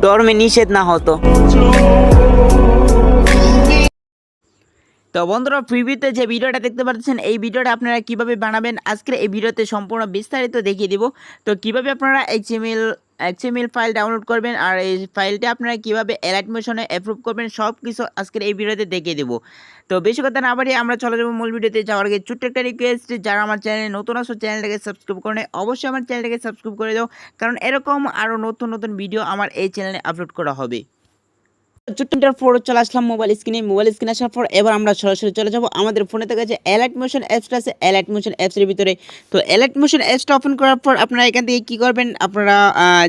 ডরমে নিষেধ না হতো। তো বন্ধুরা, প্রিভিউতে যে ভিডিওটা দেখতে পাচ্ছেন এই ভিডিওটা আপনারা কিভাবে বানাবেন আজকের এই ভিডিওতে সম্পূর্ণ বিস্তারিত দেখিয়ে দিব। তো কিভাবে আপনারা XML ফাইল ডাউনলোড করবেন আর এই ফাইলটা আপনারা কিভাবে এলাইট মোশনে অ্যাপ্রুভ করবেন সব কিছু আজকের এই ভিডিওতে দেখিয়ে দেব। তো বেশি কথা না বাড়িয়ে আমরা চলে যাবো মূল ভিডিওতে যাওয়ার আগে ছোট্ট একটা রিকোয়েস্ট, যারা আমার চ্যানেলে নতুন আসো চ্যানেলটাকে সাবস্ক্রাইব করে নেয়, অবশ্যই আমার চ্যানেলটাকে সাবস্ক্রাইব করে দাও, কারণ এরকম আরও নতুন নতুন ভিডিও আমার এই চ্যানেলে আপলোড করা হবে। ছোট্টটার পর চলে আসলাম মোবাইল স্ক্রিনে আসার পর এবার আমরা সরাসরি চলে যাব আমাদের ফোনে থেকে যে এলাইট মোশন অ্যাপসটা আছে এলাইট মোশন অ্যাপসের ভিতরে। তো এলাইট মোশন অ্যাপসটা ওপেন করার পর আপনারা এখান থেকে কী করবেন, আপনারা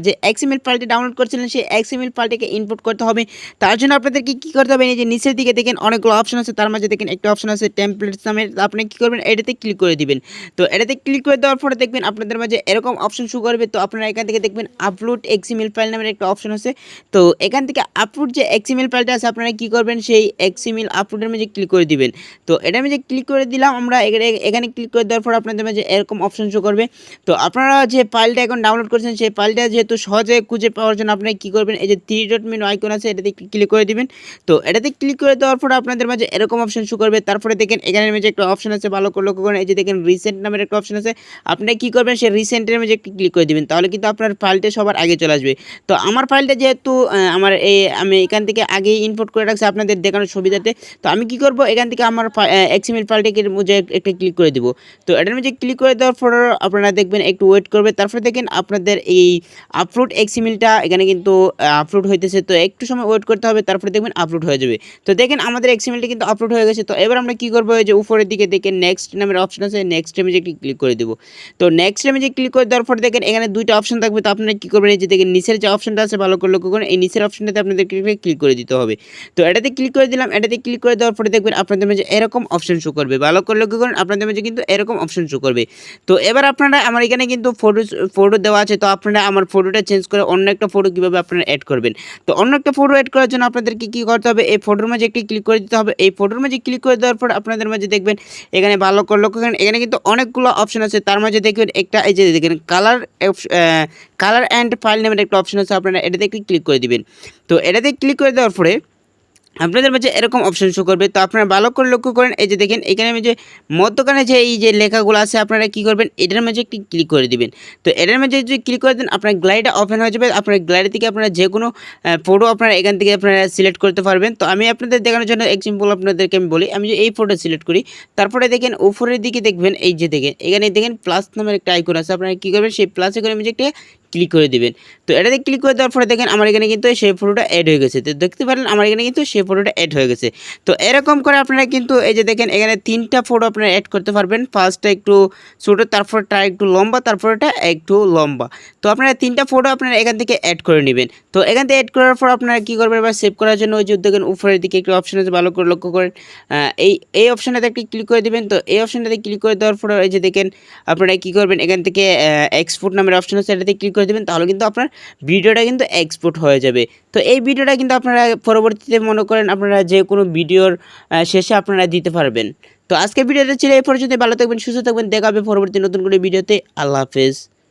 যে XML ফাইলটি ডাউনলোড করছিলেন সেই XML ফাইলটিকে ইনপুট করতে হবে। তার জন্য আপনাদেরকে কী করতে হবে, এই যে নিচের দিকে দেখেন অনেকগুলো অপশন আছে, তার মাঝে দেখেন একটা অপশন আছে টেমপ্লেটস নামের। আপনি কী করবেন, এটাতে ক্লিক করে দিবেন। তো এটাতে ক্লিক করে দেওয়ার পরে দেখবেন আপনাদের মাঝে এরকম অপশন শো করবে। তো আপনারা এখান থেকে দেখবেন আপলোড XML ফাইল নামের একটা অপশন আছে। তো এখান থেকে আপলোড যে XML ফাইলটা আছে আপনারা কি করবেন, সেই XML আপলোডের মধ্যে ক্লিক করে দিবেন। তো এটার মধ্যে ক্লিক করে দিলাম আমরা। এখানে ক্লিক করে দেওয়ার পর আপনাদের মাঝে এরকম অপশন শো করবে। তো আপনারা যে ফাইলটা এখন ডাউনলোড করেছেন সেই ফাইলটা যেহেতু সহজে খুঁজে পাওয়ার জন্য আপনারা কী করবেন, এই যে 3 ডট মেনু আইকন আছে এটাতে ক্লিক করে দিবেন। তো এটাতে ক্লিক করে দেওয়ার পর আপনাদের মাঝে এরকম অপশন শো করবে। তারপরে দেখেন এখানের মধ্যে একটা অপশন আছে, ভালো করে লক্ষ্য করেন, এই যে দেখেন রিসেন্ট নামের একটা অপশন আছে। আপনারা কী করবেন, সেই রিসেন্টের মধ্যে একটু ক্লিক করে দিবেন, তাহলে কিন্তু আপনার ফাইলটা সবার আগে চলে আসবে। তো আমার ফাইলটা যেহেতু আমি এখান থেকে আগেই ইনপুট করে রাখছি আপনাদের দেখানোর সুবিধাতে। তো আমি কি করব, এখান থেকে আমার XML ফাইলটাকে মধ্যে একটা ক্লিক করে দিব। তো এটার মধ্যে ক্লিক করে দেওয়ার পর আপনারা দেখবেন একটু ওয়েট করবে। তারপরে দেখেন আপনাদের এই আপলোড XMLটা এখানে কিন্তু আপলোড হইতেছে। তো একটু সময় ওয়েট করতে হবে, তারপরে দেখবেন আপলোড হয়ে যাবে। তো দেখেন আমাদের XMLটা কিন্তু আপলোড হয়ে গেছে। তো এবার আমরা কি করবো, যে উপরের দিকে দেখেন নেক্সট নামের অপশন আছে, নেক্সট ইমেজে ক্লিক করে দেবো। তো নেক্সট ইমেজে ক্লিক করে দেওয়ার পর দেখেন এখানে দুইটা অপশন থাকবে। তো আপনারা কী করবেন, এই যে দেখেন নিচের যে অপশনটা আছে ভালো করে লক্ষ্য করেন, এই নিচের অপশনটাতে আপনাদেরকে ক্লিক করে দিতে হবে। তো এটাতে ক্লিক করে দিলাম। এটাতে ক্লিক করে দেওয়ার পরে দেখবেন আপনাদের মাঝে এরকম অপশন শো করবে, ভালো করে লক্ষ্য করেন, আপনাদের মাঝে কিন্তু এরকম অপশন শো করবে। তো এবার আপনারা আমার এখানে কিন্তু ফটো দেওয়া আছে। তো আপনারা আমার ফটোটা চেঞ্জ করে অন্য একটা ফটো কীভাবে আপনারা অ্যাড করবেন। তো অন্য একটা ফটো অ্যাড করার জন্য আপনাদেরকে কী করতে হবে, এই ফটোর মাঝে একটি ক্লিক করে দিতে হবে। এই ফটোর মাঝে ক্লিক করে দেওয়ার পর আপনাদের মাঝে দেখবেন এখানে ভালো করে লক্ষ্য করেন, এখানে কিন্তু অনেকগুলো অপশন আছে। তার মাঝে দেখবেন একটা এই যে দেখেন কালার অ্যান্ড ফাইল নামের একটা অপশন আছে, আপনারা এটাতে একটি ক্লিক করে দিবেন। তো এটাতে ক্লিক করে দেওয়ার পরে আপনাদের মাঝে এরকম অপশন শো করবে। তো আপনারা ভালো করে লক্ষ্য করেন, এই যে দেখেন এখানে যে মধ্যখানে যে এই যে লেখাগুলো আছে আপনারা কি করবেন, এটার মাঝে একটি ক্লিক করে দিবেন। তো এটার মাঝে যদি ক্লিক করে দেন আপনার গ্লাইডটা ওপেন হয়ে যাবে। আপনার গ্লাইড থেকে আপনারা যে কোনো ফটো আপনারা এখান থেকে আপনারা সিলেক্ট করতে পারবেন। তো আমি আপনাদের দেখানোর জন্য এক্সাম্পল আপনাদেরকে আমি বলি, আমি যে এই ফটো সিলেক্ট করি, তারপরে দেখেন উপরের দিকে দেখবেন এই যে দেখেন এখানে দেখেন প্লাস নামের একটা আইকন আছে। আপনারা কী করবেন, সেই প্লাসে করে আমি যে একটা ক্লিক করে দিবেন। তো এটাতে ক্লিক করে দেওয়ার পরে দেখেন আমার এখানে কিন্তু সেই ফটোটা অ্যাড হয়ে গেছে। তো দেখতে পারেন আমার এখানে কিন্তু সেই ফটোটা অ্যাড হয়ে গেছে। তো এরকম করে আপনারা কিন্তু এই যে দেখেন এখানে 3টা ফটো আপনারা অ্যাড করতে পারবেন। ফার্স্টটা একটু ছোটো, তারপরটা একটু লম্বা, তারপরটা একটু লম্বা। তো আপনারা 3টা ফটো আপনারা এখান থেকে অ্যাড করে নেবেন। তো এখান থেকে অ্যাড করার পর আপনারা কী করবেন, এবার সেভ করার জন্য ওই যে দেখেন উপরের দিকে একটু অপশন আছে, ভালো করে লক্ষ্য করেন, এই অপশনটাতে একটি ক্লিক করে দেবেন। তো এই অপশনটাতে ক্লিক করে দেওয়ার পর এই যে দেখেন আপনারা কী করবেন, এখান থেকে এক্সপোর্ট নামের অপশন আছে, এটাতে ক্লিক করে দেবেন, তাহলে কিন্তু আপনার ভিডিওটা কিন্তু এক্সপোর্ট হয়ে যাবে। তো এই ভিডিওটা কিন্তু আপনারা পরবর্তীতে মনে করেন আপনারা যে কোনো ভিডিওর শেষে আপনারা দিতে পারবেন। তো আজকের ভিডিওটা ছিল এই পর্যন্ত। ভালো থাকবেন, সুস্থ থাকবেন, দেখা হবে পরবর্তী নতুন কোনো ভিডিওতে। আল্লাহ হাফেজ।